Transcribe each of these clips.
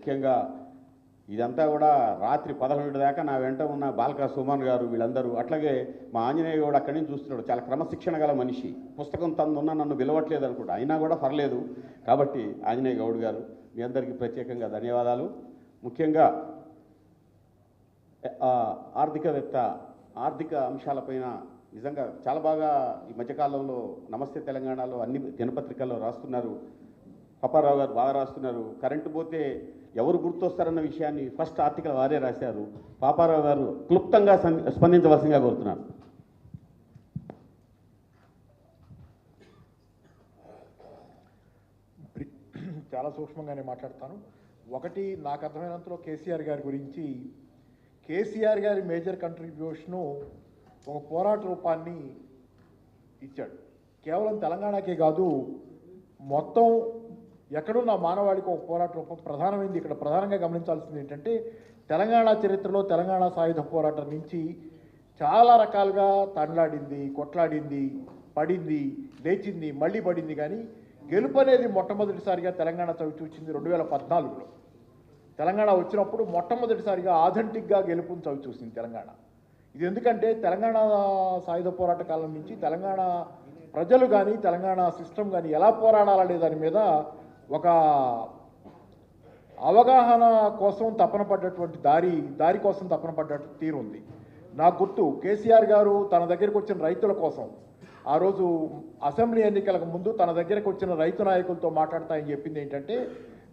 ముఖ్యంగా ఇదంతా కూడా రాత్రి 11 దాకా నా వెంట ఉన్న బాల్కా సుమన్ గారు వీళ్ళందరూ, అట్లాగే మా ఆంజనేయ కూడా అక్కడి నుంచి చూస్తున్నాడు. చాలా క్రమశిక్షణ గల మనిషి. పుస్తకం తనున్న నన్ను పిలవట్లేదు అనుకుంటా, అయినా కూడా పర్లేదు. కాబట్టి ఆంజనేయ గౌడ్ గారు మీ అందరికీ ప్రత్యేకంగా ధన్యవాదాలు. ముఖ్యంగా ఆర్థికవేత్త ఆర్థిక అంశాలపైన నిజంగా చాలా బాగా ఈ మధ్యకాలంలో నమస్తే తెలంగాణలో అన్ని దినపత్రికల్లో రాస్తున్నారు. పాపారావు గారు బాగా రాస్తున్నారు. కరెంటు పోతే ఎవరు గుర్తొస్తారన్న విషయాన్ని ఫస్ట్ ఆర్టికల్ వారే రాశారు. పాపారావు గారు క్లుప్తంగా స్పందించవలసిందిగా కోరుతున్నాను. చాలా సూక్ష్మంగానే మాట్లాడతాను. ఒకటి, నాకు అర్థమైనంతలో కేసీఆర్ గారి గురించి, కేసీఆర్ గారి మేజర్ కంట్రిబ్యూషను ఒక పోరాట రూపాన్ని ఇచ్చాడు. కేవలం తెలంగాణకే కాదు, మొత్తం ఎక్కడున్న మానవాళికి ఒక పోరాట రూపం ప్రధానమైంది. ఇక్కడ ప్రధానంగా గమనించాల్సింది ఏంటంటే, తెలంగాణ చరిత్రలో తెలంగాణ సాయుధ పోరాటం నుంచి చాలా రకాలుగా తండ్లాడింది, కొట్లాడింది, పడింది, లేచింది, మళ్ళీ పడింది. కానీ గెలుపు అనేది మొట్టమొదటిసారిగా తెలంగాణ చవి చూసింది 2014లో. తెలంగాణ వచ్చినప్పుడు మొట్టమొదటిసారిగా ఆథెంటిక్గా గెలుపుని చవి చూసింది తెలంగాణ. ఇది ఎందుకంటే తెలంగాణ సాయుధ పోరాట కాలం నుంచి తెలంగాణ ప్రజలు కానీ తెలంగాణ సిస్టమ్ కానీ ఎలా పోరాడాలనే దాని మీద ఒక అవగాహన కోసం తపన పడ్డటువంటి దారి కోసం తపన పడ్డట్టు తీరు ఉంది. నాకు గుర్తు, కేసీఆర్ గారు తన దగ్గరికి వచ్చిన రైతుల కోసం ఆ రోజు అసెంబ్లీ ఎన్నికలకు ముందు తన దగ్గరకు వచ్చిన రైతు నాయకులతో మాట్లాడతాయని చెప్పింది ఏంటంటే,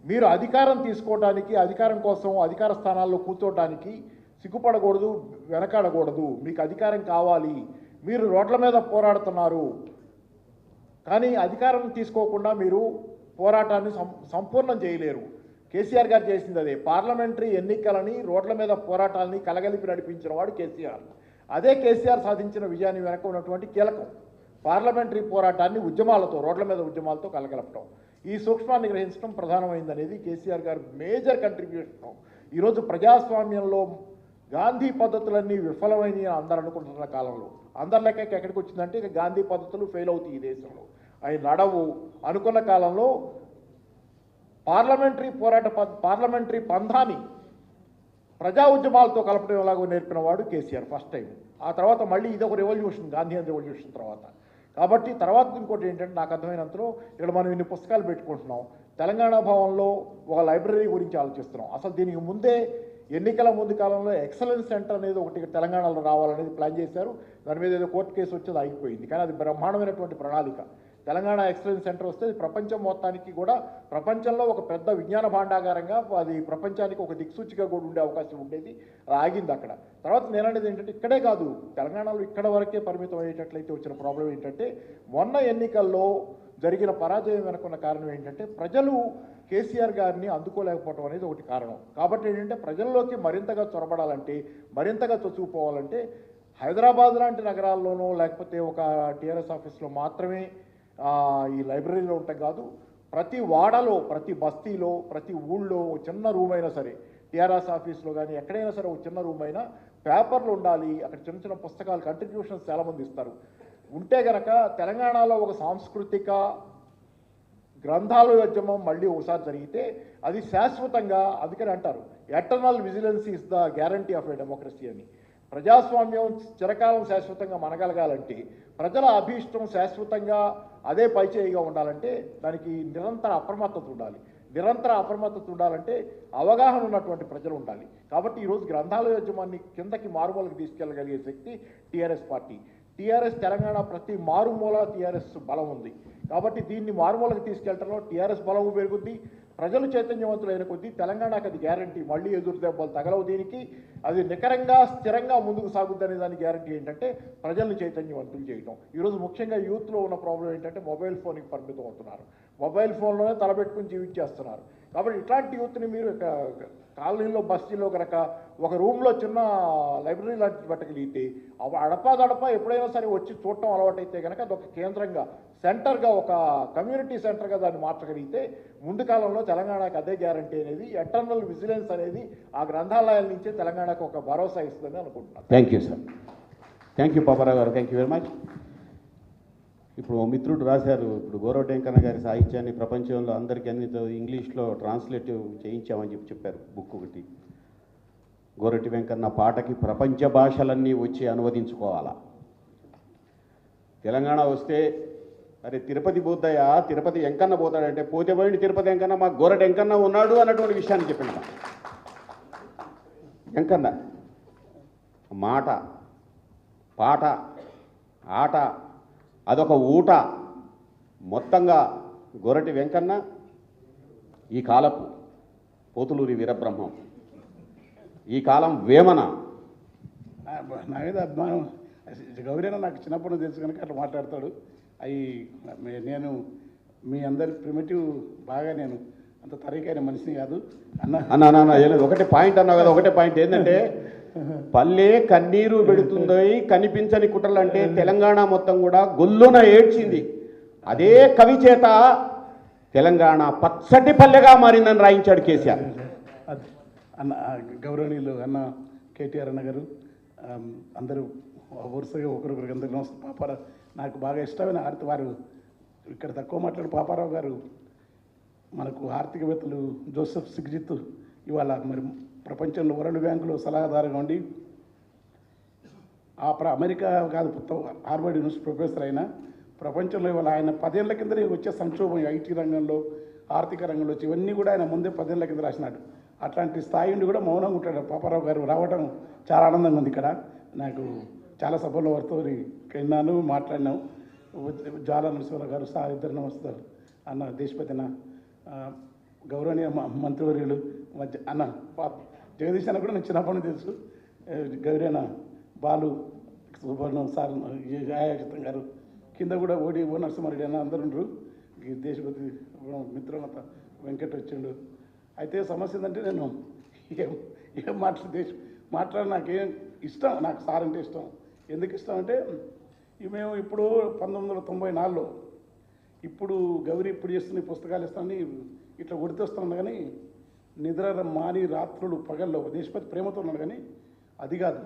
మీరు అధికారం తీసుకోవడానికి, అధికారం కోసం అధికార స్థానాల్లో కూర్చోవడానికి సిగ్గుపడకూడదు, వెనకాడకూడదు. మీకు అధికారం కావాలి, మీరు రోడ్ల మీద పోరాడుతున్నారు, కానీ అధికారం తీసుకోకుండా మీరు పోరాటాన్ని సంపూర్ణం చేయలేరు. కేసీఆర్ గారు చేసింది అదే. పార్లమెంటరీ ఎన్నికలని, రోడ్ల మీద పోరాటాలని కలగలిపి నడిపించిన వాడు కేసీఆర్. అదే కేసీఆర్ సాధించిన విజయాన్ని వెనక ఉన్నటువంటి కీలకం. పార్లమెంటరీ పోరాటాన్ని ఉద్యమాలతో, రోడ్ల మీద ఉద్యమాలతో కలగలపడం, ఈ సూక్ష్మాన్ని గ్రహించడం ప్రధానమైందనేది కేసీఆర్ గారు మేజర్ కంట్రిబ్యూషన్. ఈరోజు ప్రజాస్వామ్యంలో గాంధీ పద్ధతులన్నీ విఫలమైనవి అందరు అనుకుంటున్న కాలంలో, అందరి లెక్క ఎక్కడికి వచ్చిందంటే ఇక గాంధీ పద్ధతులు ఫెయిల్ అవుతాయి ఈ దేశంలో, అవి నడవు అనుకున్న కాలంలో పార్లమెంటరీ పంధాన్ని ప్రజా ఉద్యమాలతో కలపడం ఎలాగో నేర్పిన వాడు కేసీఆర్ ఫస్ట్ టైం. ఆ తర్వాత మళ్ళీ ఇదొక రెవల్యూషన్, గాంధీయన్ రెవల్యూషన్ తర్వాత. కాబట్టి తర్వాత ఇంకోటి ఏంటంటే, నాకు అర్థమైనంతలో ఇక్కడ మనం ఇన్ని పుస్తకాలు పెట్టుకుంటున్నాం, తెలంగాణ భవన్లో ఒక లైబ్రరీ గురించి ఆలోచిస్తున్నాం. అసలు దీనికి ముందే ఎన్నికల ముందు కాలంలో ఎక్సలెన్స్ సెంటర్ అనేది ఒకటి తెలంగాణలో రావాలనేది ప్లాన్ చేశారు. దాని మీద ఏదో కోర్టు కేసు వచ్చేది ఆగిపోయింది. కానీ అది బ్రహ్మాండమైనటువంటి ప్రణాళిక. తెలంగాణ ఎక్సలెన్స్ సెంటర్ వస్తే ప్రపంచం మొత్తానికి కూడా, ప్రపంచంలో ఒక పెద్ద విజ్ఞాన భాండాగారంగా అది ప్రపంచానికి ఒక దిక్సూచిగా కూడా ఉండే అవకాశం ఉండేది. అది ఆగింది అక్కడ. తర్వాత నేను అనేది ఏంటంటే, ఇక్కడే కాదు తెలంగాణలో ఇక్కడ వరకే పరిమితం అయ్యేటట్లయితే వచ్చిన ప్రాబ్లం ఏంటంటే, మొన్న ఎన్నికల్లో జరిగిన పరాజయం వెనుకున్న కారణం ఏంటంటే, ప్రజలు కేసీఆర్ గారిని అందుకోలేకపోవడం అనేది ఒకటి కారణం. కాబట్టి ఏంటంటే, ప్రజల్లోకి మరింతగా చొరబడాలంటే, మరింతగా చొచ్చుకుపోవాలంటే హైదరాబాద్ లాంటి నగరాల్లోనో లేకపోతే ఒక టీఆర్ఎస్ ఆఫీస్లో మాత్రమే ఈ లైబ్రరీలో ఉంటాయి కాదు, ప్రతి వాడలో, ప్రతి బస్తీలో, ప్రతి ఊళ్ళో చిన్న రూమ్ అయినా సరే, టీఆర్ఎస్ ఆఫీస్లో కానీ ఎక్కడైనా సరే ఒక చిన్న రూమ్ అయినా పేపర్లు ఉండాలి. అక్కడ చిన్న చిన్న పుస్తకాలు, కంట్రిబ్యూషన్స్ చాలామంది ఇస్తారు. ఉంటే గనక తెలంగాణలో ఒక సాంస్కృతిక గ్రంథాలయోద్యమం మళ్ళీ ఒకసారి జరిగితే అది శాశ్వతంగా, అందుకని అంటారు eternal vigilance is the guarantee of A democracy అని. ప్రజాస్వామ్యం చిరకాలం శాశ్వతంగా మనగలగాలంటే, ప్రజల అభీష్టం శాశ్వతంగా అదే పైచేయిగా ఉండాలంటే దానికి నిరంతర అప్రమత్తత ఉండాలి. నిరంతర అప్రమత్తత ఉండాలంటే అవగాహన ఉన్నటువంటి ప్రజలు ఉండాలి. కాబట్టి ఈరోజు గ్రంథాలయోద్యమాన్ని కిందకి మారుమూలకు తీసుకెళ్ళగలిగే శక్తి టీఆర్ఎస్ పార్టీ. టీఆర్ఎస్ తెలంగాణ ప్రతి మారుమూల టీఆర్ఎస్ బలం ఉంది. కాబట్టి దీన్ని మారుమూలకు తీసుకెళ్లడంలో టీఆర్ఎస్ బలము పెరుగుద్ది. ప్రజలు చైతన్యవంతులైన కొద్దీ తెలంగాణకు అది గ్యారంటీ. మళ్ళీ ఎదురు దెబ్బలు తగలవు దీనికి. అది నికరంగా, స్థిరంగా ముందుకు సాగుద్దనే దానికి గ్యారంటీ ఏంటంటే ప్రజల్ని చైతన్యవంతులు చేయడం. ఈరోజు ముఖ్యంగా యూత్లో ఉన్న ప్రాబ్లం ఏంటంటే మొబైల్ ఫోన్కి పరిమితం అవుతున్నారు. మొబైల్ ఫోన్లోనే తలబెట్టుకుని జీవించేస్తున్నారు. కాబట్టి ఇట్లాంటి యూత్ని మీరు కాలనీలో, బస్తీలో కనుక ఒక రూమ్లో చిన్న లైబ్రరీ లాంటిది పెట్టగలిగితే, అడపాదడప ఎప్పుడైనా సరే వచ్చి చూడటం అలవాటైతే కనుక అదొక కేంద్రంగా, సెంటర్గా, ఒక కమ్యూనిటీ సెంటర్గా దాన్ని మార్చగలిగితే ముందు కాలంలో తెలంగాణకు అదే గ్యారంటీ అనేది, ఎటర్నల్ విజిలెన్స్ అనేది ఆ గ్రంథాలయాల నుంచే తెలంగాణకు ఒక భరోసా ఇస్తుందని అనుకుంటున్నాను. Thank you sir. Thank you Paparao గారు. Thank you very much. ఇప్పుడు ఓ మిత్రుడు రాశారు, ఇప్పుడు గౌరవ వెంకన్న గారి సాహిత్యాన్ని ప్రపంచంలో అందరికీ అన్ని ఇంగ్లీష్లో ట్రాన్స్లేటివ్ చేయించామని చెప్పారు బుక్ ఒకటి. గోరటి వెంకన్న పాటకి ప్రపంచ భాషలన్నీ వచ్చి అనువదించుకోవాలా. తెలంగాణ వస్తే అరే తిరుపతి పోతాయా, తిరుపతి వెంకన్న పోతాడంటే పోతే పోయింది తిరుపతి వెంకన్న, మా గోరటి వెంకన్న ఉన్నాడు అన్నటువంటి విషయాన్ని చెప్పింది. వెంకన్న మాట, పాట, ఆట అదొక ఊట. మొత్తంగా గోరటి వెంకన్న ఈ కాలపు పోతులూరి వీరబ్రహ్మం, ఈ కాలం వేమన. నా మీద అభిమానం గౌరీన నాకు చిన్నప్పటి నుంచి తెలుసు కనుక అట్లా మాట్లాడతాడు. అవి నేను మీ అందరి ప్రిమిటివ్ బాగా నేను అంత తరీకైన మనిషిని కాదు అన్న. ఒకటే పాయింట్ అన్నావు కదా, ఒకటే పాయింట్ ఏంటంటే పల్లె కన్నీరు పెడుతుంది కనిపించని కుట్రలు అంటే తెలంగాణ మొత్తం కూడా గొల్లున ఏడ్చింది. అదే కవి చేత తెలంగాణ పచ్చటి పల్లెగా మారిందని రాయించాడు కేసీఆర్. అన్న గౌరవనీయులు అన్న కేటీఆర్ అన్న గారు అందరూ వరుసగా ఒకరొకరికి అందరికీ నమస్తే. పాపారావు నాకు బాగా ఇష్టమైన వారు ఇక్కడ తక్కువ మాట్లాడు పాపారావు గారు మనకు ఆర్థికవేత్తలు జోసెఫ్ సిగ్జిత్ ఇవాళ మరి ప్రపంచంలో వరల్డ్ బ్యాంకులో సలహాదారుగా ఉండి అమెరికా కాదు హార్వర్డ్ యూనివర్సిటీ ప్రొఫెసర్ అయినా ప్రపంచంలో ఇవాళ ఆయన 10 ఏళ్ల కింద వచ్చే సంక్షోభం ఐటీ రంగంలో ఆర్థిక రంగంలో వచ్చి ఇవన్నీ కూడా ఆయన ముందే 10 ఏళ్ల కింద రాసినాడు. అట్లాంటి స్థాయి నుండి కూడా మౌనంగా ఉంటాడు పాపారావు గారు. రావడం చాలా ఆనందంగా ఉంది. ఇక్కడ నాకు చాలా సభల్లో వారితో విన్నాను, మాట్లాడినాము. జ్వాల నరసింహరావు గారు సార్ ఇద్దరు నమస్తారు అన్న, దేశపతి అన్న, గౌరవనీయ మంత్రివర్యులు అన్న జగదీష్ అన్న కూడా నేను చిన్నప్పటి నుంచి తెలుసు. గౌరీన బాలు సుబ్రహ్మణ్యం సార్ గాయాచితం గారు కింద కూడా ఓ నరసింహారెడ్డి అన్న అందరు ఉండరు. దేశపతి మిత్రులంతా వెంకట్ వచ్చిండు. అయితే సమస్య ఏంటంటే నేను ఏం మాట్లాడి నాకేం ఇష్టం, నాకు సార్ అంటే ఇష్టం. ఎందుకు ఇష్టం అంటే మేము ఇప్పుడు 1994లో ఇప్పుడు గౌరీ ఇప్పుడు చేస్తున్న పుస్తకాలు ఇస్తానని ఇట్లా కొడితేస్తున్నాను, కానీ నిద్ర మాని రాత్రులు పగల్లో దేశపతి ప్రేమతో ఉన్నాడు. కానీ అది కాదు,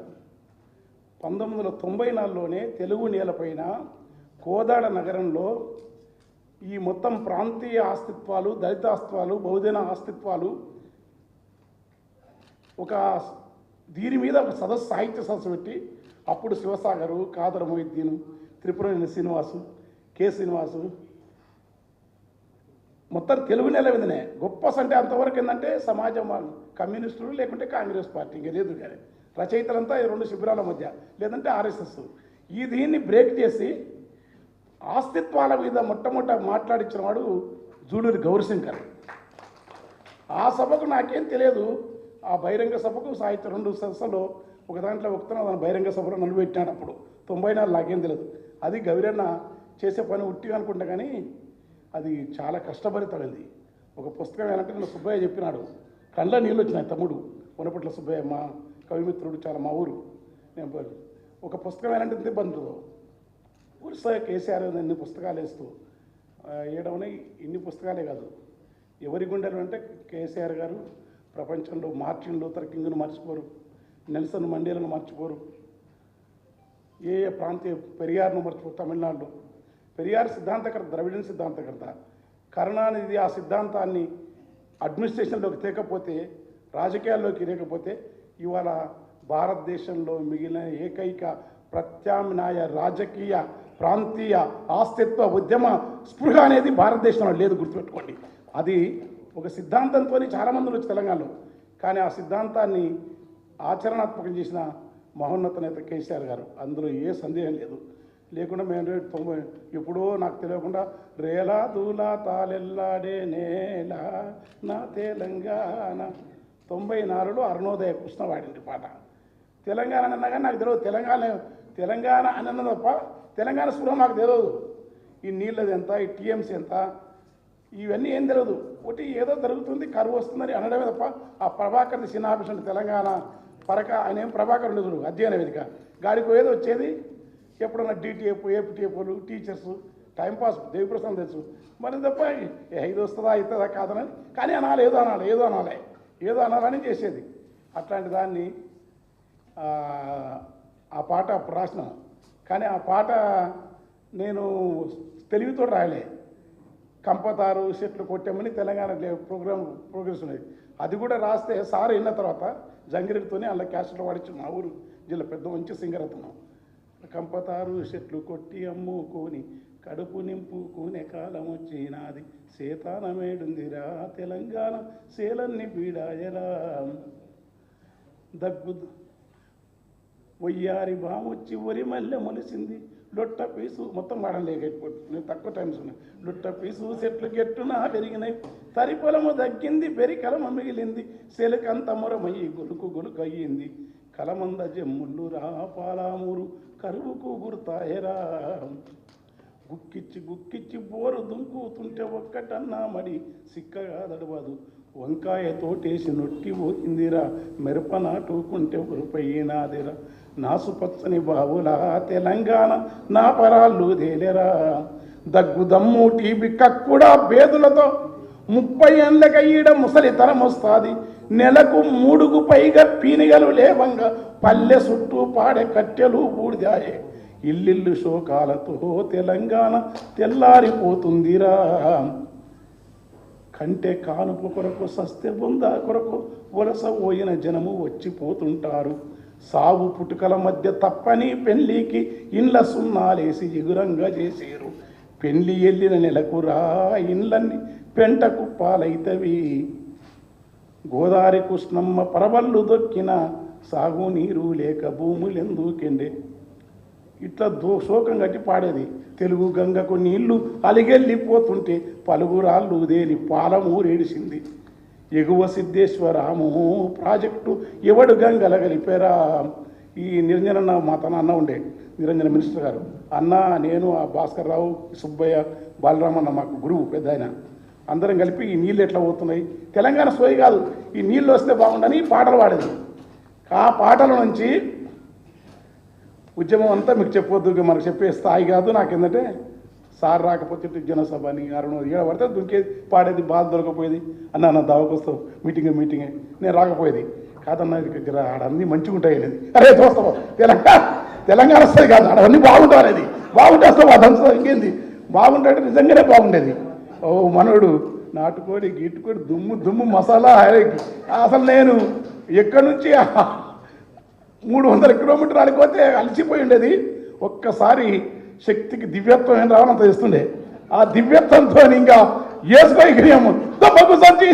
1994లోనే తెలుగు నేలపైన కోదాడ నగరంలో ఈ మొత్తం ప్రాంతీయ ఆస్తిత్వాలు, దళిత ఆస్తిత్వాలు, బహుజన ఆస్తిత్వాలు ఒక దీని మీద ఒక సదస్సు, సాహిత్య సదస్సు పెట్టి అప్పుడు శివసాగరు, కాదర మొహిద్దీను, త్రిపురనేని శ్రీనివాసు, కె శ్రీనివాసు మొత్తం తెలుగు నేల మీదనే గొప్ప అంటే అంతవరకు ఏంటంటే సమాజం కమ్యూనిస్టులు లేకుంటే కాంగ్రెస్ పార్టీ ఇంకా లేదు. కానీ రచయితలంతా ఈ 2 శిబిరాల మధ్య లేదంటే ఆర్ఎస్ఎస్. ఈ దీన్ని బ్రేక్ చేసి ఆస్తిత్వాల మీద మొట్టమొదట మాట్లాడించిన వాడు జూలూరి గౌరీశంకర్. ఆ సభకు నాకేం తెలియదు. ఆ బహిరంగ సభకు సాహిత్య 2 సదస్సులో ఒక దాంట్లో దాని బహిరంగ సభలో నన్ను పెట్టినాడు. అప్పుడు 94 నాకేం తెలియదు. అది గౌరన్న చేసే పని ఉట్టిగా అనుకుంటా, కానీ అది చాలా కష్టభరితమైంది. ఒక పుస్తకం ఏంటంటే నేను సుబ్బయ్య చెప్పినాడు, కళ్ళ నీళ్ళు వచ్చినాయి. తమ్ముడు వనపట్ల సుబ్బయ్య మా కవిమిత్రుడు, చాలా మా ఊరు. నేను ఒక పుస్తకం ఏంటంటే ఇంత బంధువు వరుసగా కేసీఆర్ ఇన్ని పుస్తకాలు వేస్తూ వేయడం. ఇన్ని పుస్తకాలే కాదు, ఎవరి గుండెలు అంటే కేసీఆర్ గారు ప్రపంచంలో మార్టిన్ లూథర్ కింగ్ను మర్చిపోరు, నెల్సన్ మండేలను మర్చిపోరు, ఏ ప్రాంతీయ పెరియార్ను మర్చిపోరు. తమిళనాడులో పెరియార్ సిద్ధాంతకర్త, ద్రవిడన్ సిద్ధాంతకర్త. కరుణానిధి ఆ సిద్ధాంతాన్ని అడ్మినిస్ట్రేషన్లోకి తేకపోతే, రాజకీయాల్లోకి లేకపోతే ఇవాళ భారతదేశంలో మిగిలిన ఏకైక ప్రత్యామ్నాయ రాజకీయ ప్రాంతీయ ఆస్తిత్వ ఉద్యమ స్పృహ అనేది భారతదేశంలో లేదు, గుర్తుపెట్టుకోండి. అది ఒక సిద్ధాంతంతో చాలామంది వచ్చి తెలంగాణలో, కానీ ఆ సిద్ధాంతాన్ని ఆచరణాత్మకం చేసిన మహోన్నత నేత కేసీఆర్ గారు, అందులో ఏ సందేహం లేదు. లేకుండా మేము 90 ఎప్పుడో నాకు తెలియకుండా రేలా దూలా తాలెల్లాడే నేల నా తెలంగాణ 94లో అరుణోదయ కృష్ణ వాడింది పాట. తెలంగాణ అన్నా కానీ నాకు తెలియదు. తెలంగాణ అని అన్న తప్ప తెలంగాణ స్పృహ నాకు తెలియదు. ఈ నీళ్ళది ఎంత, ఈ టీఎంసీ ఎంత, ఇవన్నీ ఏం తెలియదు. ఒకటి ఏదో జరుగుతుంది, కరువు వస్తుందని అనడమే తప్ప ఆ ప్రభాకర్ని సినాభిషన్ తెలంగాణ పరక ఆయన ఏం ప్రభాకర్ ఉండదు అధ్యయన వేదిక గాడికి ఏదో వచ్చేది. ఎప్పుడన్నా డిటిఎఫ్, ఏపీటీఎఫ్లు, టీచర్స్ టైంపాస్ దేవిప్రసాద్ తెలుసు మరి తప్ప ఇది వస్తుందా అవుతుందా కాదని, కానీ అనాలి, ఏదో అనాలని చేసేది. అట్లాంటి దాన్ని ఆ పాట అప్పుడు రాసినాం. కానీ ఆ పాట నేను తెలివితో రాయలే. కంపతారు చెట్లు కొట్టామని తెలంగాణ ప్రోగ్రెస్ ఉన్నది. అది కూడా రాస్తే సార్ అయిన తర్వాత జంగిరెడ్డితోనే అలా క్యాస్ట్లో వాడించి మా ఊరు జిల్లా పెద్ద మంచి సింగర్ అతను. కంపతారు చెట్లు కొట్టి అమ్ముకొని కడుపు నింపుకునే కాలం వచ్చినాది, సేతానమేడుందిరా తెలంగాణ సేలన్ని పీడాయరా, దగ్గు వయ్యారి బామొచ్చి ఒరి మల్లె మొలిసింది, లొట్ట పీసు మొత్తం వాడలేకపోతుంది, నేను తక్కువ టైమ్స్ ఉన్నాయి. లొట్ట పీసు చెట్లు గెట్టున పెరిగినాయి, తరి పొలము తగ్గింది పెరికలమ మిగిలింది, సెలకంత మొరమయ్యి గొలుకు గొలుకు అయ్యింది, కలమంద జమ్ముళ్ళు రా పాలామూరు కరువుకు గుర్తాయరా, గుక్కిచ్చి గుక్కిచ్చి బోరు దుంకుతుంటే ఒక్కటన్నా మడి సిక్కగా దడవదు, వంకాయ తోటేసి నొట్టి పోయిందిరా మిరప నాటుకుంటే ఉరిపోయినాదిరా, నాసుపచ్చని బావులా తెలంగాణ నా పరాళ్ళు తేలేరా, దగ్గు దమ్ము టీబీ కక్కుడా బేదులతో 30 ఏళ్ళక ఈడ ముసలితనం వస్తుంది, నెలకు 3కు పైగా పీనిగలు లేవంగా పల్లె చుట్టూ పాడే కట్టెలు బూడిదాయే, ఇల్లిల్లు శోకాలతో తెలంగాణ తెల్లారిపోతుందిరా, కంటే కానుపు కొరకు సస్తే బొంద కొరకు వలస పోయిన జనము వచ్చిపోతుంటారు, సాగు పుట్టుకల మధ్య తప్పని పెళ్ళికి ఇండ్ల సున్నాలేసి ఎగురంగా చేసేరు, పెళ్ళి వెళ్ళిన నెలకు రా ఇండ్లన్నీ పెంట కుప్పాలైతవి, గోదావరి కృష్ణమ్మ పరవళ్ళు దొక్కిన సాగు నీరు లేక భూములెందుకెండే, ఇట్లా శోకం కట్టి పాడేది. తెలుగు గంగకు నీళ్లు అలిగెళ్ళిపోతుంటే పలుగురాళ్ళు దేని పాలమూరేడిసింది, ఎగువ సిద్ధేశ్వరాము ప్రాజెక్టు ఎవడు గంగల కలిపారా. ఈ నిరంజన మా తన అన్న ఉండే నిరంజన మినిస్టర్ గారు, అన్న నేను ఆ భాస్కర్ రావు సుబ్బయ్య బాలరామన్న మాకు గురువు పెద్ద ఆయన, అందరం కలిపి ఈ నీళ్ళు ఎట్లా పోతున్నాయి, తెలంగాణ సోయి కాదు ఈ నీళ్ళు వస్తే బాగుండని పాటలు పాడేది. ఆ పాటల నుంచి ఉద్యమం అంతా మీకు చెప్పొద్దు, మనకు చెప్పే స్థాయి కాదు. నాకేందంటే సార్ రాకపోతే జనసభ అని ఏడ పడితే దుంకేది పాడేది, బాధ దొరకపోయేది, అన్న నా దావకు వస్తావు మీటింగే నేను రాకపోయేది కాదన్నా, ఆడన్నీ మంచిగా ఉంటాయి అనేది, అరే చూస్తావు తెలంగాణ వస్తుంది కాదు ఆడవన్నీ బాగుంటావు అనేది, బాగుంటే వస్తావు అదంతా ఇంకేంది బాగుంటే నిజంగానే బాగుండేది. ఓ మనోడు నాటుకోడి గిట్టుకోడి దుమ్ము మసాలా అసలు నేను ఎక్కడి నుంచి 300 కిలోమీటర్లు ఆడిపోతే అలసిపోయి ఉండేది. ఒక్కసారి శక్తికి దివ్యత్వం ఏం రావాలంత ఇస్తుండే, ఆ దివ్యత్వంతో ఇంకా వేసుకోగలిగాము దెబ్బకు సంచి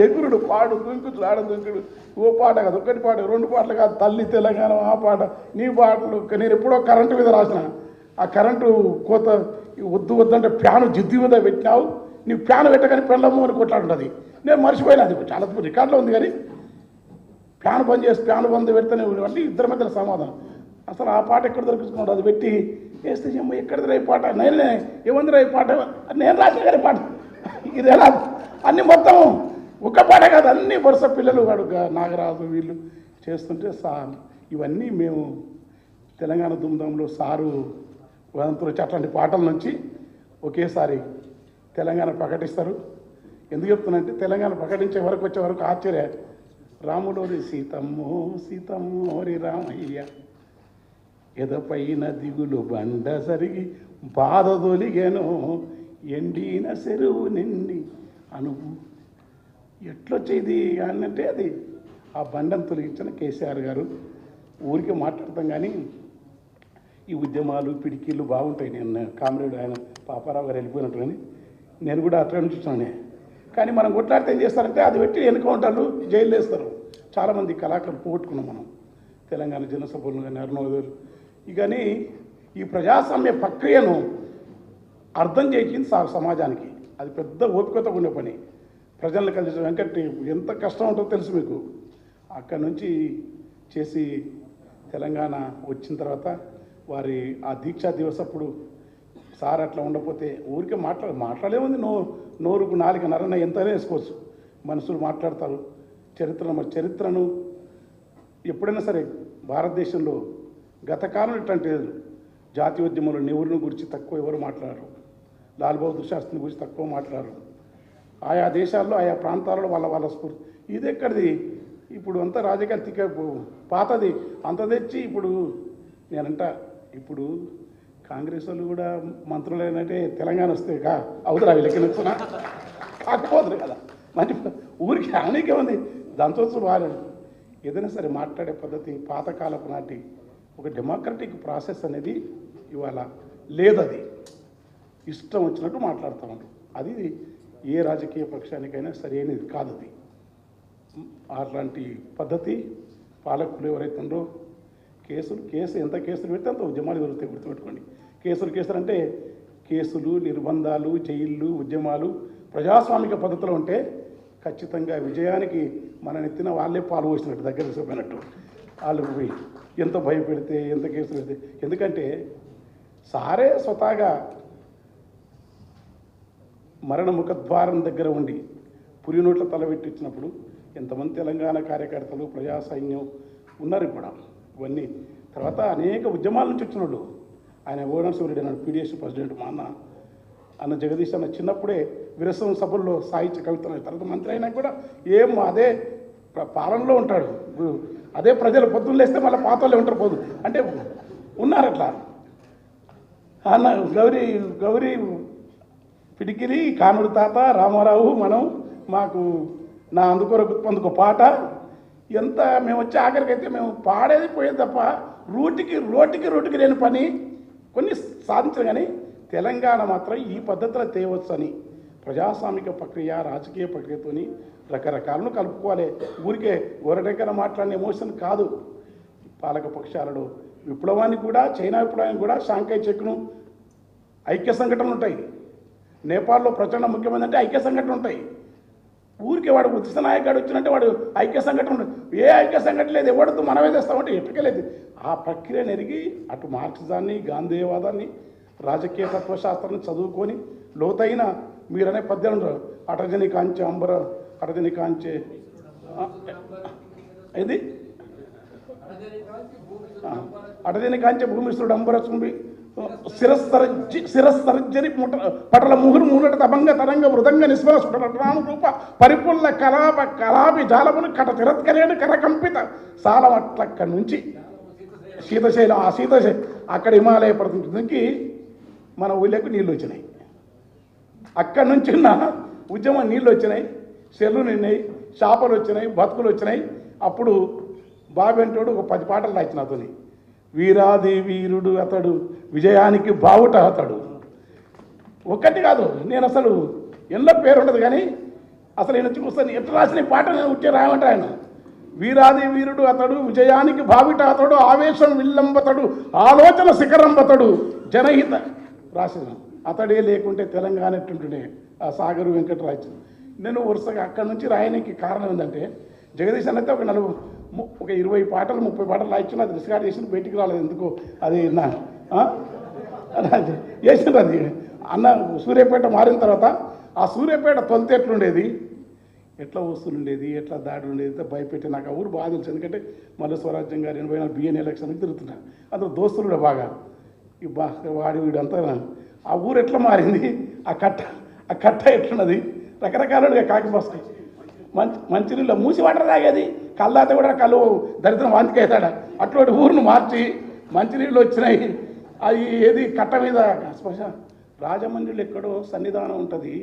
ఎగురుడు పాడు దుంకుడు ఆడ దుంకుడు, ఓ పాట కాదు ఒకటి పాట 2 పాటలు కాదు, తల్లి తెలంగాణ ఆ పాట నీ పాటలు. నేను ఎప్పుడో కరెంటు మీద రాసిన, ఆ కరెంటు కోత వద్దు వద్దంటే ఫ్యాను జిద్దు మీద పెట్టినావు, నీవు ఫ్యాన్ పెట్టగానే పెళ్ళము అని కొట్లాడుతుంది. నేను మర్చిపోయినా, అది చాలా రికార్డులో ఉంది, కానీ ఫ్యాన్ బంద్ చేసి ఫ్యాన్ బంద్ పెడితేనే అంటే ఇద్దరి మధ్యలో సమాధానం. అసలు ఆ పాట ఎక్కడ దొరికించుకున్నాడు, అది పెట్టి వేస్తే ఎక్కడిది రా ఈ పాట, నేనే ఏముంది రా ఈ పాట, నేను రాసిన గారి పాట ఇదేనా అన్ని మొత్తం ఒక్క పాట కాదు, అన్ని వరుస పిల్లలు వాడు నాగరాజు వీళ్ళు చేస్తుంటే ఇవన్నీ మేము తెలంగాణ దుమ్దంలో సారు వదంతులు వచ్చి అట్లాంటి పాటల నుంచి ఒకేసారి తెలంగాణ ప్రకటిస్తారు. ఎందుకు చెప్తున్నానంటే తెలంగాణ ప్రకటించే వరకు వచ్చే వరకు ఆశ్చర్య, రాములోరి సీతమ్మోరి రామయ్య ఎదపైన దిగులు బండ సరిగి బాధ తొలిగెను, ఎండిన చెరువు నిండి అనువు ఎట్లొచ్చేది అనంటే అది ఆ బండను తొలగించిన కేసీఆర్ గారు. ఊరికే మాట్లాడతాం కానీ ఈ ఉద్యమాలు పిడికిళ్ళు బాగుంటాయి. నేను కామ్రేడ్ ఆయన పాపారావు గారు వెళ్ళిపోయినట్టు, కానీ నేను కూడా అట్లా చూస్తున్నాను. కానీ మనం కొట్లాడితే ఏం చేస్తారంటే అది పెట్టి ఎన్కౌంటర్లు జైలు వేస్తారు. చాలామంది కళాకారులు పోగొట్టుకున్నాం మనం, తెలంగాణ జనసభలు కానీ అరుణోదయులు. కానీ ఈ ప్రజాస్వామ్య ప్రక్రియను అర్థం చేసింది సమాజానికి, అది పెద్ద ఓపికతో ఉండే పని. ప్రజలను కలిసి వెంకట్ ఎంత కష్టం ఉంటుందో తెలుసు మీకు. అక్కడి నుంచి చేసి తెలంగాణ వచ్చిన తర్వాత వారి ఆ దీక్షా దివస్ అప్పుడు సార్ అట్లా ఉండకపోతే ఊరికే మాట్లాడేముంది, నోరుకు 4 నరన ఎంతైనా వేసుకోవచ్చు, మనుషులు మాట్లాడతారు. చరిత్రను ఎప్పుడైనా సరే భారతదేశంలో గత కాలం ఇట్లాంటి జాతీయోద్యమంలో నెహ్రూను గురించి తక్కువ ఎవరు మాట్లాడరు, లాల్ బహదూర్ శాస్త్రిని గురించి తక్కువ మాట్లాడరు. ఆయా దేశాల్లో ఆయా ప్రాంతాలలో వాళ్ళ స్ఫూర్తి. ఇది ఎక్కడిది ఇప్పుడు అంతా రాజకీయాలు పాతది అంత తెచ్చి ఇప్పుడు నేనంట ఇప్పుడు కాంగ్రెస్ వాళ్ళు కూడా మంత్రులు ఏంటంటే తెలంగాణ వస్తే అవుతురా వీళ్ళకి నచ్చునా కాకపోతుంది కదా మరి ఊరికి అనేకే ఉంది దాంతో వారు ఏదైనా సరే మాట్లాడే పద్ధతి పాతకాలపు నాటి ఒక డెమోక్రటిక్ ప్రాసెస్ అనేది ఇవాళ లేదు. అది ఇష్టం వచ్చినట్టు మాట్లాడుతూ ఉంటారు. అది ఏ రాజకీయ పక్షానికైనా సరైనది కాదు. అది అట్లాంటి పద్ధతి పాలకులు ఎవరైతే ఉన్నారో కేసు ఎంత కేసులు పెడితే అంత ఉద్యమాలు జరుగుతాయి. గుర్తుపెట్టుకోండి. కేసులు అంటే కేసులు, నిర్బంధాలు, జైళ్ళు, ఉద్యమాలు ప్రజాస్వామిక పద్ధతిలో ఉంటే ఖచ్చితంగా విజయానికి మన నెత్తిన వాళ్ళే పాలు పోసినట్టు, దగ్గర చూపినట్టు. వాళ్ళు పోయి ఎంత భయపెడితే ఎంత కేసులు పెడితే, ఎందుకంటే సారే స్వతహాగా మరణ ముఖద్వారం దగ్గర ఉండి పురి నోట్ల తలబెట్టి ఇచ్చినప్పుడు ఎంతమంది తెలంగాణ కార్యకర్తలు, ప్రజా సైన్యం ఉన్నారు. ఇప్పుడు ఇవన్నీ తర్వాత అనేక ఉద్యమాల నుంచి వచ్చిన వాళ్ళు. ఆయన ఓడనశివరెడ్డి అన్నాడు, పీడిఎస్ ప్రెసిడెంట్. మా అన్న జగదీష్ అన్న చిన్నప్పుడే విరసం సభల్లో సాహిత్య కవితలు, తర్వాత మంత్రి అయినా కూడా అదే పాలనలో ఉంటాడు. అదే ప్రజలు పొద్దున్న లేస్తే మళ్ళీ పాతలే ఉంటారు పోదు అంటే ఉన్నారు. అట్లా అన్న గౌరీ పిడికిలి, కానుడు తాత, రామారావు, మనం మాకు నా అందుకొరకు పాట ఎంత మేము వచ్చే ఆఖరికైతే మేము పాడేది పోయేది తప్ప రోటికి లేని పని కొన్ని సాధించరు. కానీ తెలంగాణ మాత్రం ఈ పద్ధతిలో తేవచ్చు అని ప్రజాస్వామిక ప్రక్రియ, రాజకీయ ప్రక్రియతోని రకరకాలను కలుపుకోవాలి. ఊరికే ఓరటెక్కన మాట్లాడిన ఎమోషన్ కాదు. పాలక పక్షాలలో విప్లవానికి కూడా, చైనా విప్లవానికి కూడా షాంఘై చెక్ను ఐక్య సంఘటనలు ఉంటాయి. నేపాల్లో ప్రచండ ముఖ్యమంత్రి అంటే ఐక్య సంఘటనలు ఉంటాయి. ఊరికే వాడు ఉచిత నాయకుడు వచ్చినట్టే వాడు ఐక్య సంఘటన ఏ ఐక్య సంఘటన లేదు, ఎవరితో మనమే చేస్తామంటే ఎప్పటికెళ్ళేది. ఆ ప్రక్రియ నెరిగి అటు మార్క్సిజాన్ని, గాంధేయవాదాన్ని, రాజకీయ తత్వశాస్త్రాన్ని చదువుకొని లోతైన మీరనే పద్యాలు అటజని కాంచె అంబర అటజని కాంచె ఇది అటజని కాంచె భూమిశ్రుడు అంబర చుంబి శిరస్సర్జరి పటల ముహురు మూనట తభంగ తరంగ మృదంగ నిస్వర సుటరాను రూప పరిపుల్ల కలాపి జాలమును కట తిరత్కరేడు కరకంపిత సాలం అట్లక్కడి నుంచి శీతశైలం, ఆ శీతశైలం అక్కడ హిమాలయ పర్వతానికి మన ఊళ్ళకు నీళ్ళు వచ్చినాయి. అక్కడి నుంచి ఉన్న ఉద్యమం నీళ్ళు వచ్చినాయి, చెల్లు నిన్నాయి, చేపలు వచ్చినాయి, బతుకులు వచ్చినాయి. అప్పుడు బాబెంటోడు ఒక 10 పాటలు రాయించిన అతని. వీరాది వీరుడు అతడు, విజయానికి బావుట అతడు. ఒక్కటి కాదు, నేను అసలు ఎల్ల పేరు ఉండదు కానీ అసలు నేను చూస్తాను ఎట్లా రాసిన పాట నేను ఉట్టే రాయమంటే ఆయన. వీరాది వీరుడు అతడు, విజయానికి భావిట అతడు, ఆవేశం విల్లంబతడు, ఆలోచన శిఖరంబతడు, జనహిత రాసిన. అతడే లేకుంటే తెలంగాణ ఎట్టుంటుండే. ఆ సాగరు వెంకటరాజు. నేను వరుసగా అక్కడి నుంచి రాయడానికి కారణం ఏంటంటే జగదీష్ అన్నైతే ఒక 20 పాటలు 30 పాటలు రాయించిన, అది రిస్కార్డ్ చేసిన, బయటికి రాలేదు ఎందుకో. అది చేసిండ్రు. అది అన్న సూర్యాపేట మారిన తర్వాత ఆ సూర్యాపేట తొలితే ఎట్లుండేది, ఎట్లా వస్తుండేది, ఎట్లా దాడి ఉండేది భయపెట్టి నాకు ఆ ఊరు బాగా తెలుసు. ఎందుకంటే మళ్ళీ స్వరాజ్యం గారు 84 బిఎన్ ఎలక్షన్కి తిరుగుతున్నారు. అందులో దోస్తులు కూడా బాగా వాడి వీడంతా ఆ ఊరు ఎట్లా మారింది, ఆ కట్ట ఎట్లున్నది, రకరకాలుగా కాకి బస్తాయి. మంచినీళ్ళు మూసి వాటర్ తాగేది, కళ్ళాత కూడా కళ్ళు దరిద్రం వాంతికి అవుతాడా. అటువంటి ఊరును మార్చి మంచినీళ్ళు వచ్చినాయి. అది ఏది కట్ట మీద శ్మశానం, రాజమండ్రిలో ఎక్కడో సన్నిధానం ఉంటుంది,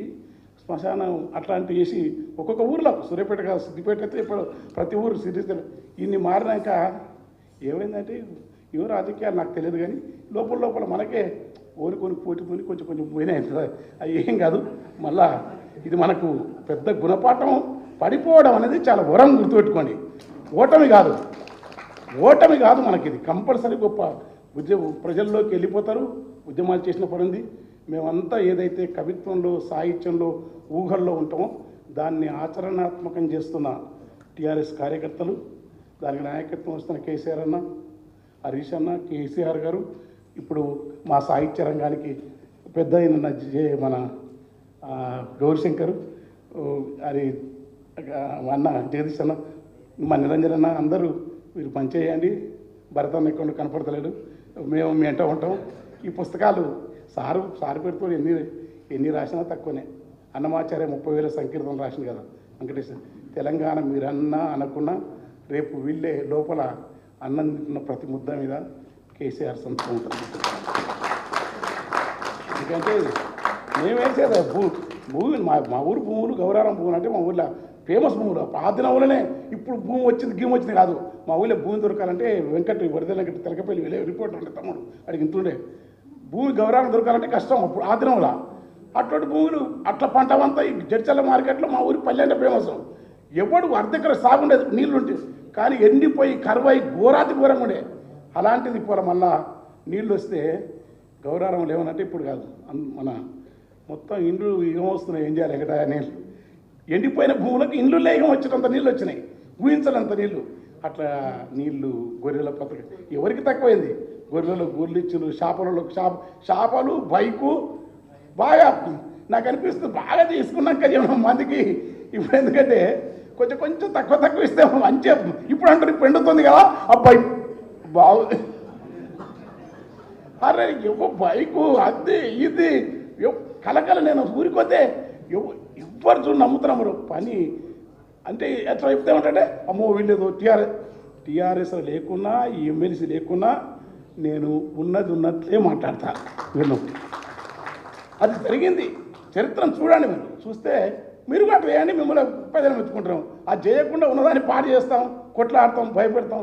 శ్మశానం అట్లాంటివి చేసి ఒక్కొక్క ఊర్లో సూర్యాపేట కాదు, సిద్దిపేట అయితే ఇప్పుడు ప్రతి ఊరు సిద్ధిస్తారు. ఇన్ని మారినాక ఏమైందంటే ఏవో రాజకీయాలు నాకు తెలియదు కానీ లోపల మనకే ఓనుకొని పోటీతోని కొంచెం పోయినాయి. అది ఏం కాదు. మళ్ళా ఇది మనకు పెద్ద గుణపాఠం. పడిపోవడం అనేది చాలా వరం, గుర్తుపెట్టుకోండి. ఓటమి కాదు మనకి. ఇది కంపల్సరీ గొప్ప ప్రజల్లోకి వెళ్ళిపోతారు. ఉద్యమాలు చేసిన పడింది. మేమంతా ఏదైతే కవిత్వంలో, సాహిత్యంలో, ఊహల్లో ఉంటామో దాన్ని ఆచరణాత్మకం చేస్తున్న టీఆర్ఎస్ కార్యకర్తలు, దానికి నాయకత్వం వస్తున్న కేసీఆర్ అన్న, హరీష్ అన్న, కేసీఆర్ గారు, ఇప్పుడు మా సాహిత్య రంగానికి పెద్ద అయిన మన గౌరీశంకర్, అది అన్న జగదీష్ అన్న, మా నిరంజన్ అన్న, అందరూ మీరు పనిచేయండి. భరతన్న ఎక్కడ కనపడతలేడు, మేము మీ వెంట ఉంటాం. ఈ పుస్తకాలు సారు పెడుతూ ఎన్ని రాసినా తక్కువనే. అన్నమాచార్య 30,000 సంకీర్తనలు రాసింది కదా వెంకటేశ్వర. తెలంగాణ మీరన్నా అనుకున్నా రేపు వీళ్ళే లోపల అన్నం తింటున్న ప్రతి ముద్ద మీద కేసీఆర్ సంతకం ఉంటుంది. ఎందుకంటే మేము వేసేది భూమి మా ఊరు భూములు గౌరారం భూములు అంటే మా ఊర్లో ఫేమస్ భూములు ఆ దినంలోనే ఇప్పుడు భూమి వచ్చింది గీమ్ వచ్చింది కాదు. మా ఊళ్ళో భూమి దొరకాలంటే వరద వెంకట తెలకపల్లి వెళ్ళే రిపోర్టర్ ఉండే తమ్ముడు అడిగి ఇంతుండే భూమి గౌరారం దొరకాలంటే కష్టం అప్పుడు ఆ దినంలో. అటువంటి భూములు అట్లా పంట అంతా ఈ జడ్చల్ల మార్కెట్లో మా ఊరి పల్లె అంటే ఫేమస్. ఎవడు అర్ధెకర సాగుండేది నీళ్ళు ఉంటే, కానీ ఎండిపోయి కరువై ఘోరాతి ఘోరంగా ఉండే. అలాంటిది ఇప్పుడు మళ్ళా నీళ్ళు వస్తే గౌరారం లేవనంటే ఇప్పుడు కాదు మన మొత్తం ఇండ్లు ఏమొస్తున్నాయి, ఏం చేయాలి ఎక్కడ నీళ్ళు ఎండిపోయిన భూములకు ఇండ్లు లేకం వచ్చినంత నీళ్ళు వచ్చినాయి, ఊహించనంత నీళ్ళు. అట్లా నీళ్లు గొర్రెల పత్రిక ఎవరికి తక్కువైంది, గొర్రెలు గుర్లిచ్చులు చేపలు బైకు బాగా నాకు అనిపిస్తుంది బాగా తీసుకున్నాక ఏమన్నా మందికి ఇప్పుడు. ఎందుకంటే కొంచెం తక్కువ ఇస్తే మంచిగా ఇప్పుడు అంటారు ఇప్పుడు ఎండుతుంది కదా అబ్బాయి బాగు అరే బైకు అది ఇది కలకల నేను ఊరికొతే ఎవ్వరు చూడు నమ్ముతున్నాము పని అంటే ఎట్లా చెప్తే ఉంటాడే అమ్మో వీళ్ళేదో టీఆర్ఎస్ లేకున్నా ఈ ఎమ్మెల్సీ లేకున్నా నేను ఉన్నట్లే మాట్లాడతా వీళ్ళు. అది జరిగింది, చరిత్రను చూడండి. మీరు చూస్తే మీరు కూడా వేయండి, మిమ్మల్ని ప్రజలు మెచ్చుకుంటాం. అది చేయకుండా ఉన్నదాన్ని పాడు చేస్తాం, కొట్లాడతాం, భయపెడతాం.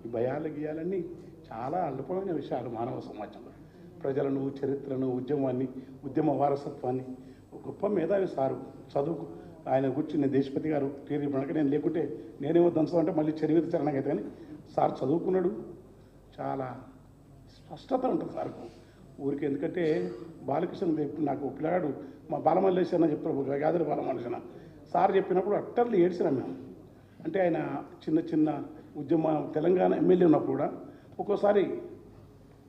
ఈ భయాలు గీయాలన్నీ చాలా అల్పమైన విషయాలు మానవ సమాజంలో. ప్రజలను, చరిత్రను, ఉద్యమ వారసత్వాన్ని గొప్ప మేధావి సారు చదువుకు ఆయన కూర్చుని దేశపతి గారు టీరీ పడక నేను లేకుంటే నేనేమో దంచం అంటే మళ్ళీ చరివిత చరణం అయితే కానీ సార్ చదువుకున్నాడు, చాలా స్పష్టత ఉంటుంది సార్కు ఊరికి. ఎందుకంటే బాలకృష్ణ నాకు పిల్లగాడు మా బాలమల్లేశ్ అన్న చెప్తారు, గాదరి బాలమల్లేశ్ అన్న సార్ చెప్పినప్పుడు అట్టర్లు ఏడ్చినాం మేము. అంటే ఆయన చిన్న ఉద్యమ తెలంగాణ ఎమ్మెల్యే ఉన్నప్పుడు కూడా ఒక్కోసారి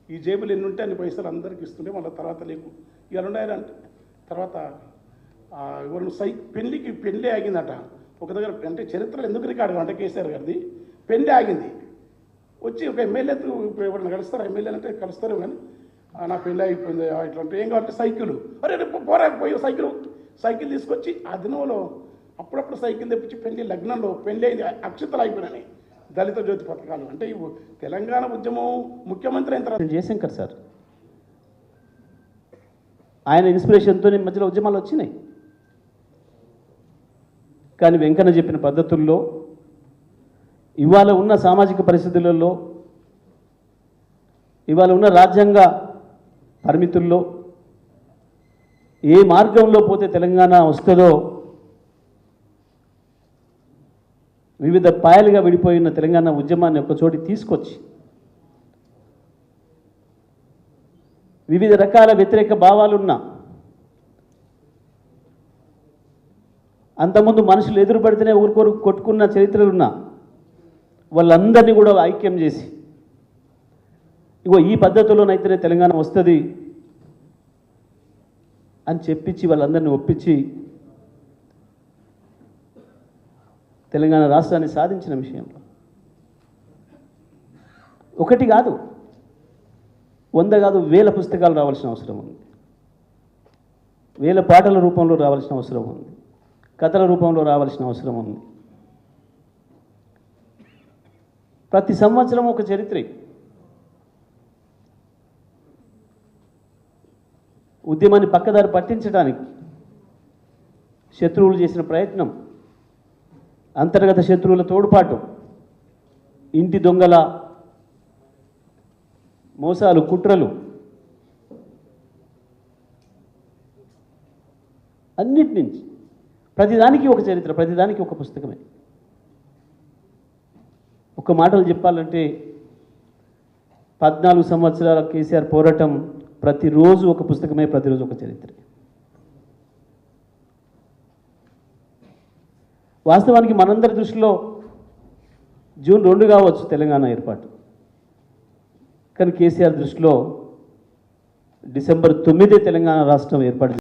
ఈ జేబులు ఎన్ని ఉంటే అన్ని పైసలు అందరికి ఇస్తుంటే మళ్ళీ తర్వాత లేకు ఇవాళ ఉన్నాయంటే తర్వాత ఎవరు పెళ్ళి ఆగిందట ఒక దగ్గర. అంటే చరిత్రలో ఎందుకు రికార్డు అంటే కేసీఆర్ గారిది పెళ్ళి ఆగింది. వచ్చి ఒక ఎమ్మెల్యేతో ఎవరైనా కలుస్తారా, ఎమ్మెల్యేలు అంటే కలుస్తారు కానీ నా పెళ్ళి అయిపోయింది ఇట్లా అంటే ఏం కావాలంటే సైకిల్, అరే పోయి సైకిల్ తీసుకొచ్చి ఆ దినంలో అప్పుడప్పుడు సైకిల్ తెప్పించి లగ్నంలో పెళ్ళి అయింది, అక్షతలు అయిపోయినాయి దళిత జ్యోతి పథకాలు. అంటే తెలంగాణ ఉద్యమం ముఖ్యమంత్రి అయిన తర్వాత జయశంకర్ సార్ ఆయన ఇన్స్పిరేషన్తో మధ్యలో ఉద్యమాలు వచ్చినాయి. కానీ వెంకన్న చెప్పిన పద్ధతుల్లో ఇవాళ ఉన్న సామాజిక పరిస్థితులలో, ఇవాళ ఉన్న రాజ్యాంగ పరిమితుల్లో ఏ మార్గంలో పోతే తెలంగాణ వస్తుందో, వివిధ పాయలుగా విడిపోయిన తెలంగాణ ఉద్యమాన్ని ఒకచోటి తీసుకొచ్చి వివిధ రకాల వ్యతిరేక భావాలున్న, అంతకుముందు మనుషులు ఎదురుపడితేనే ఊరుకోరు కొట్టుకున్న చరిత్రలున్న వాళ్ళందరినీ కూడా ఐక్యం చేసి ఇగో ఈ పద్ధతిలోనైతేనే తెలంగాణ వస్తుంది అని చెప్పించి వాళ్ళందరినీ ఒప్పించి తెలంగాణ రాష్ట్రాన్ని సాధించిన విషయంలో ఒకటి కాదు, 100 కాదు, 1000 పుస్తకాలు రావాల్సిన అవసరం ఉంది, 1000 పాటల రూపంలో రావాల్సిన అవసరం ఉంది, కథల రూపంలో రావాల్సిన అవసరం ఉంది. ప్రతి సంవత్సరం ఒక చరిత్ర. ఉద్యమాన్ని పక్కదారి పట్టించడానికి శత్రువులు చేసిన ప్రయత్నం, అంతర్గత శత్రువుల తోడ్పాటు, ఇంటి దొంగల మోసాలు, కుట్రలు, అన్నిటి నుంచి ప్రతిదానికి ఒక చరిత్ర, ప్రతిదానికి ఒక పుస్తకమే. ఒక మాటలు చెప్పాలంటే 14 సంవత్సరాల కేసీఆర్ పోరాటం ప్రతిరోజు ఒక పుస్తకమే, ప్రతిరోజు ఒక చరిత్ర. వాస్తవానికి మనందరి దృష్టిలో జూన్ 2 కావచ్చు తెలంగాణ ఏర్పాటు, కానీ కేసీఆర్ దృష్టిలో డిసెంబర్ 9 తెలంగాణ రాష్ట్రం ఏర్పాటు.